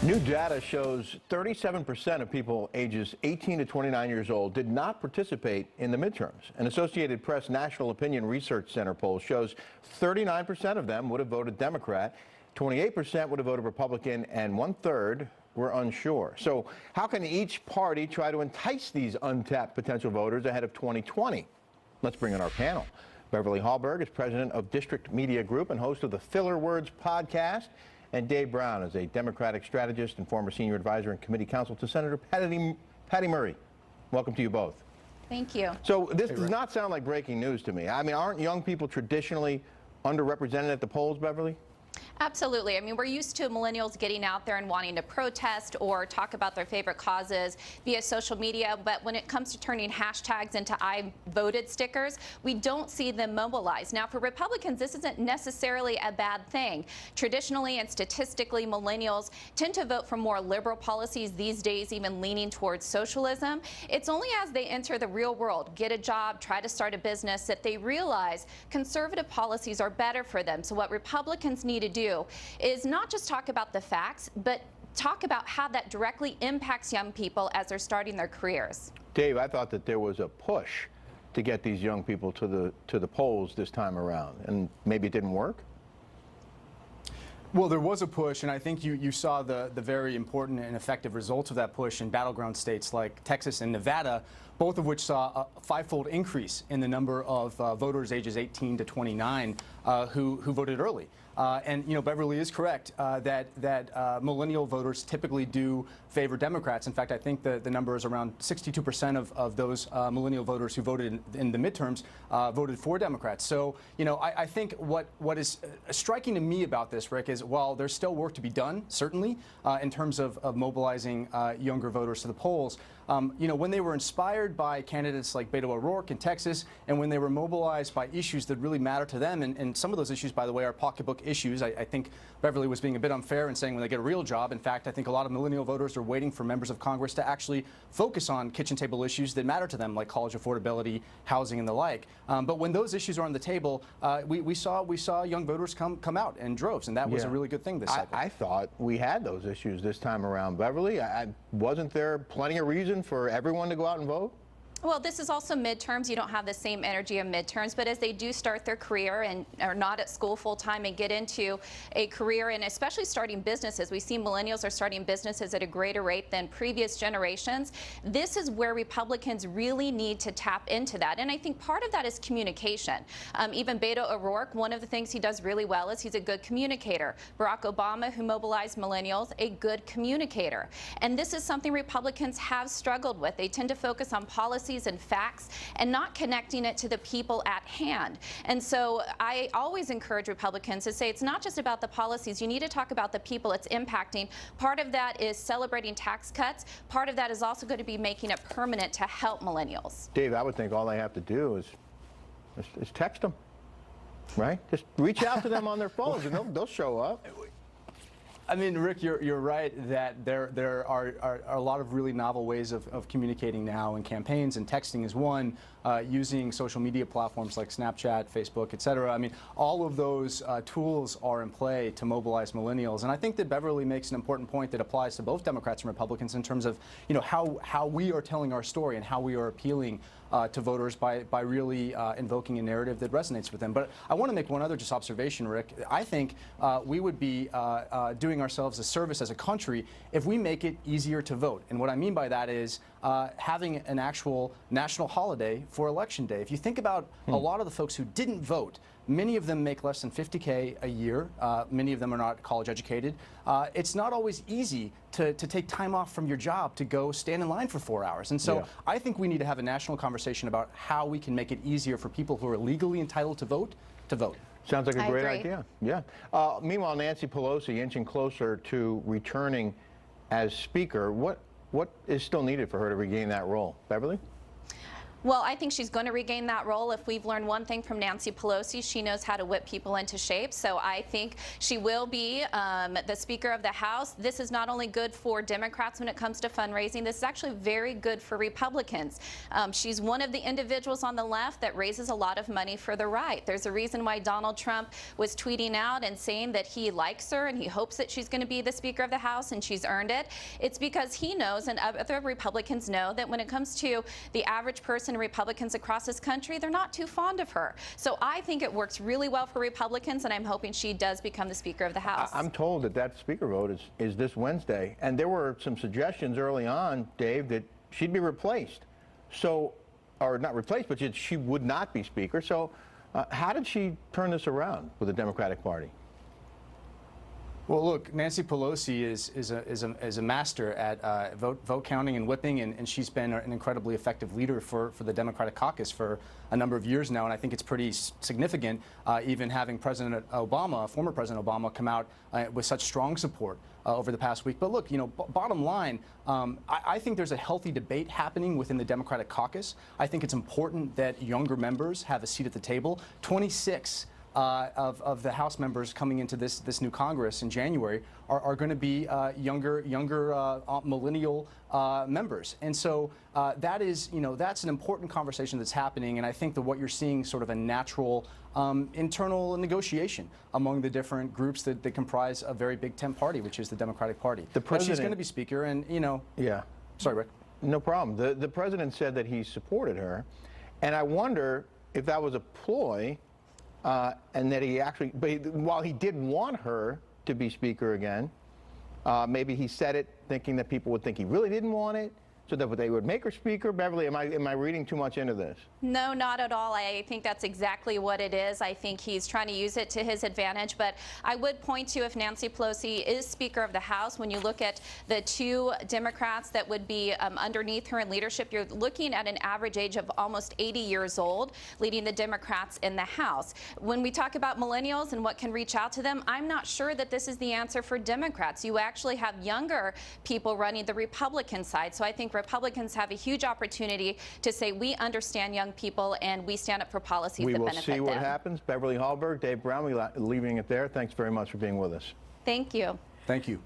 New data shows 37% of people ages 18 to 29 years old did not participate in the midterms. An Associated Press National Opinion Research Center poll shows 39% of them would have voted Democrat, 28% would have voted Republican, and 1/3 were unsure. So how can each party try to entice these untapped potential voters ahead of 2020? Let's bring in our panel. Beverly Hallberg is president of District Media Group and host of the Filler Words podcast. And Dave Brown is a Democratic strategist and former senior advisor and committee counsel to Senator Patty Murray. Welcome to you both. Thank you. So this does not sound like breaking news to me. I mean, aren't young people traditionally underrepresented at the polls, Beverly? Absolutely. I mean, we're used to millennials getting out there and wanting to protest or talk about their favorite causes via social media. But when it comes to turning hashtags into I voted stickers, we don't see them mobilize. Now, for Republicans, this isn't necessarily a bad thing. Traditionally and statistically, millennials tend to vote for more liberal policies these days, even leaning towards socialism. It's only as they enter the real world, get a job, try to start a business, that they realize conservative policies are better for them. So what Republicans need to do is not just talk about the facts, but talk about how that directly impacts young people as they're starting their careers. Dave, I thought that there was a push to get these young people to the polls this time around, and maybe it didn't work? Well, there was a push, and I think you saw the very important and effective results of that push in battleground states like Texas and Nevada, both of which saw a fivefold increase in the number of voters ages 18 to 29 who voted early. And you know, Beverly is correct that millennial voters typically do favor Democrats. In fact, I think the number is around 62% of those millennial voters who voted in the midterms voted for Democrats. So you know, I think what is striking to me about this, Rick, is while there's still work to be done, certainly in terms of mobilizing younger voters to the polls. You know, when they were inspired by candidates like Beto O'Rourke in Texas, and when they were mobilized by issues that really matter to them, and some of those issues, by the way, are pocketbook issues. I think Beverly was being a bit unfair in saying when they get a real job. In fact, I think a lot of millennial voters are waiting for members of Congress to actually focus on kitchen table issues that matter to them, like college affordability, housing, and the like. But when those issues are on the table, we saw young voters come out in droves, and that was a really good thing this cycle. I thought we had those issues this time around, Beverly. Wasn't there plenty of reason for everyone to go out and vote? Well, this is also midterms. You don't have the same energy of midterms, but as they do start their career and are not at school full time and get into a career, and especially starting businesses, we see millennials are starting businesses at a greater rate than previous generations. This is where Republicans really need to tap into that. And I think part of that is communication. Even Beto O'Rourke, one of the things he does really well is he's a good communicator. Barack Obama, who mobilized millennials, a good communicator. And this is something Republicans have struggled with. They tend to focus on policies and facts and not connecting it to the people at hand. And so I always encourage Republicans to say it's not just about the policies. You need to talk about the people it's impacting. Part of that is celebrating tax cuts. Part of that is also going to be making it permanent to help millennials. Dave, I would think all they have to do is text them, right? Just reach out to them on their phones and they'll show up. I mean, Rick, you're right that there are a lot of really novel ways of communicating now in campaigns, and texting is one, using social media platforms like Snapchat, Facebook, et cetera. I mean, all of those tools are in play to mobilize millennials. And I think that Beverly makes an important point that applies to both Democrats and Republicans in terms of, you know, how we are telling our story and how we are appealing to voters by really invoking a narrative that resonates with them. But I want to make one other just observation, Rick. I think we would be doing ourselves a service as a country if we make it easier to vote. And what I mean by that is having an actual national holiday for Election Day. If you think about a lot of the folks who didn't vote, many of them make less than $50K a year. Many of them are not college educated. It's not always easy to take time off from your job to go stand in line for 4 hours. And so I think we need to have a national conversation about how we can make it easier for people who are legally entitled to vote. Sounds like a great idea. Yeah. Meanwhile, Nancy Pelosi inching closer to returning as Speaker. What is still needed for her to regain that role? Beverly? Well, I think she's going to regain that role. If we've learned one thing from Nancy Pelosi, she knows how to whip people into shape. So I think she will be the Speaker of the House. This is not only good for Democrats when it comes to fundraising, this is actually very good for Republicans. She's one of the individuals on the left that raises a lot of money for the right. There's a reason why Donald Trump was tweeting out and saying that he likes her and he hopes that she's going to be the Speaker of the House, and she's earned it. It's because he knows, and other Republicans know, that when it comes to the average person, Republicans across this country, they're not too fond of her. So I think it works really well for Republicans, and I'm hoping she does become the Speaker of the House. I'm told that that Speaker vote is this Wednesday, and there were some suggestions early on, Dave, that she'd be replaced. So, or not replaced, but she would not be Speaker. So how did she turn this around with the Democratic Party? Well, look, Nancy Pelosi is a master at vote counting and whipping, and she's been an incredibly effective leader for the Democratic caucus for a number of years now, and I think it's pretty significant, even having President Obama, former President Obama, come out with such strong support over the past week. But look, you know, bottom line, I think there's a healthy debate happening within the Democratic caucus. I think it's important that younger members have a seat at the table. 26 of the House members coming into this new Congress in January are going to be younger millennial members, and so that is, you know, that's an important conversation that's happening, and I think that what you're seeing sort of a natural internal negotiation among the different groups that comprise a very big tent party, which is the Democratic Party. The president, she's going to be Speaker, and you know. Yeah. Sorry, Rick. No problem. The president said that he supported her, and I wonder if that was a ploy. And that he actually, while he did want her to be Speaker again, maybe he said it thinking that people would think he really didn't want it, so that they would make her Speaker. Beverly, am I reading too much into this? No, not at all. I think that's exactly what it is. I think he's trying to use it to his advantage. But I would point to, if Nancy Pelosi is Speaker of the House, when you look at the two Democrats that would be underneath her in leadership, you're looking at an average age of almost 80 years old, leading the Democrats in the House. When we talk about millennials and what can reach out to them, I'm not sure that this is the answer for Democrats. You actually have younger people running the Republican side. So I think Republicans have a huge opportunity to say, we understand young people and we stand up for policies that benefit them. We will see what happens. Beverly Hallberg, Dave Brown, we're leaving it there. Thanks very much for being with us. Thank you. Thank you.